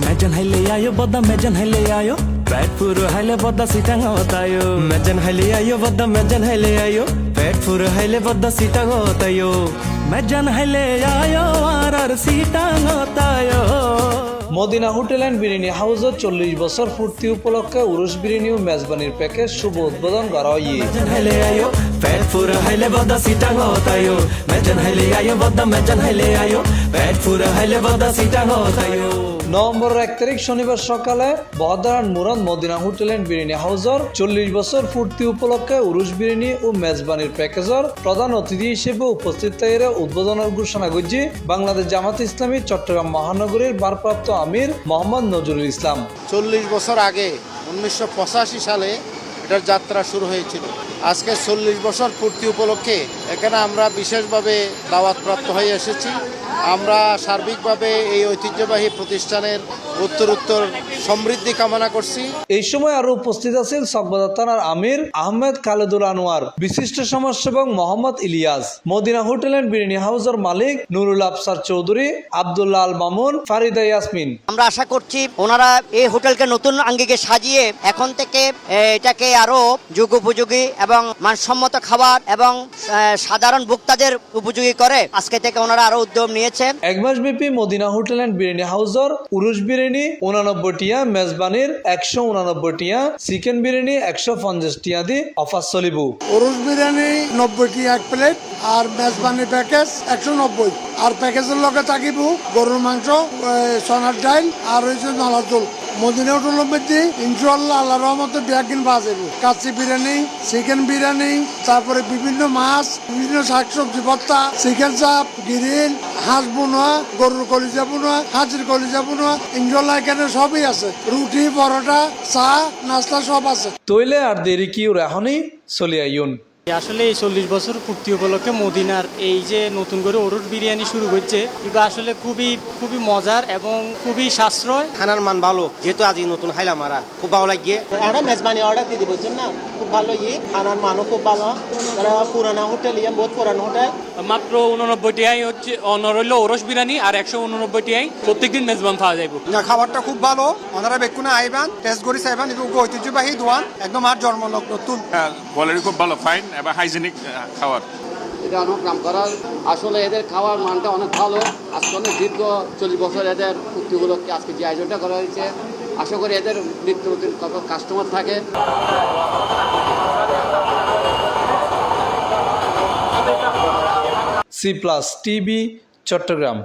মেজান হাইলে আয়ো বদা মেজান হাইলে আয়ো পেট পুরো হাইলে বদা সিটাং হতায়ো মেজান হাইলে আয়ো বদা মেজান হাইলে আয়ো পেট পুরো হাইলে বদা সিটাং হতায়ো মেজান হাইলে আয়ো আর সিটাং হতায়ো। মদিনা হোটেল অ্যান্ড বিরিয়ানি হাউসের 40 বছর পূর্তি উপলক্ষে উরুস বিরিয়ানি ও মেজবানির প্যাকেজ শুভ উদ্বোধন করা হয়। মেজান হাইলে আয়ো পেট পুরো হাইলে বদা সিটাং হতায়ো মেজান হাইলে আয়ো বদা মেজান হাইলে আয়ো পেট পুরো হাইলে বদা সিটাং হতায়ো। নভেম্বর 1 তারিখ শনিবার সকালে বহদারান মুরাদ মদিনা হোটেল অ্যান্ড বিরিয়ানি হাউসের 40 বছর পূর্তি উপলক্ষে উরুস বিরিয়ানি ও মেজবানির প্যাকেজের প্রধান অতিথি হিসেবে উপস্থিত থাকার উদ্বোধনের ঘোষণা করছে বাংলাদেশ জামাত ইসলামী চট্টগ্রাম মহানগরীর ভারপ্রাপ্ত আমির মোহাম্মদ নজরুল ইসলাম। 40 বছর আগে 1985 সালে এটার যাত্রা শুরু হয়েছিল। আজকে 40 বছর পূর্তি উপলক্ষে এখানে আমরা বিশেষভাবে দাওয়াতপ্রাপ্ত হয়ে এসেছি। আমরা সার্বিকভাবে এই ঐতিহ্যবাহী প্রতিষ্ঠানের উত্তরোত্তর সমৃদ্ধি কামনা করছি। এই সময় আরো উপস্থিত আছেন চকবাজার থানার আমির আহমেদ খালেদুল আনোয়ার, বিশিষ্ট সমাজসেবক মোহাম্মদ ইলিয়াস, মদিনা হোটেল অ্যান্ড বিরিয়ানি হাউসের মালিক নুরুল আফসার চৌধুরী, আব্দুল্লাহ আল মামুন, ফারিদা ইয়াসমিন। আমরা আশা করছি ওনারা এই হোটেলকে নতুন আঙ্গিকে সাজিয়ে এখন থেকে এটাকে আরো যুগোপযোগী এবং মানসম্মত খাবার এবং সাধারণ ভোক্তাদের উপযোগী করে আজকে থেকে ওনারা আরো উদ্যোগ নিয়েছে। এক মাস ব্যাপী মদিনা হোটেল অ্যান্ড বিরিয়ানি হাউসের উরুস বিরিয়ানি 89 টিয়া, মেজবানির 189 টিয়া, চিকেন বিরিয়ানি 150 টিয়া দি অফার চলিব। উরুস বিরিয়ানি 90 টি এক প্লেট আর মেজবানি প্যাকেজ 190 আর প্যাকেজের লগে থাকিব গরুর মাংস, সোনার ডাইল আর হয়েছে নলার দোল। মদিনা হোটেলের মধ্যে ইনশাআল্লাহ আল্লাহর রহমতে বিয়াকিন পাওয়া যাবে। কাচ্চি বিরিয়ানি, চিকেন বিরিয়ানি, তারপরে বিভিন্ন মাছ, বিভিন্ন শাকসবজি ভর্তা, চিকেন চাপ, গ্রিল, হাঁস বোনা, গরুর কলিজা বোনা, হাঁসের কলিজা বোনা, ইনশাআল্লাহ এখানে সবই আছে। রুটি, পরোটা, চা, নাস্তা সব আছে। তৈলে আর দেরি কি এখনই চলে আইন। আসলে এই 40 বছর পূর্তি উপলক্ষে মদিনার এই যে নতুন করে উরুস বিরিয়ানি শুরু করছে, এটা আসলে খুবই মজার এবং খুবই সাশ্রয়। খানার মান ভালো, যেহেতু আজ নতুন খাইলাম আর খুব ভালো লাগে। একটা মেজবানি অর্ডার দিয়ে দিব না, খুব ভালো খানার মানও খুব ভালো। পুরানা হোটেল বহুত পুরানো হোটেল। মাত্র 89 টিয়াই হচ্ছে অনর হইল ওরস বিরিয়ানি আর 189 টিয়াই প্রত্যেকদিন মেজবান খাওয়া যাইব। খাবারটা খুব ভালো, ওনারা বেকুনে আইবান, টেস্ট করি চাইবান। এবং ঐতিহ্যবাহী দোয়ান, একদম আর জন্মলগ্ন নতুন। কোয়ালিটি খুব ভালো, ফাইন এবং হাইজেনিক খাবার। এটা অনেক নাম করার, আসলে এদের খাওয়ার মানটা অনেক ভালো। আজকে অনেক দীর্ঘ 40 বছর এদের পূর্তি উপলক্ষে আজকে যে আয়োজনটা করা হয়েছে, আশা করি এদের নিত্য নতুন কাস্টমার থাকে। C+ TV, Chittagong.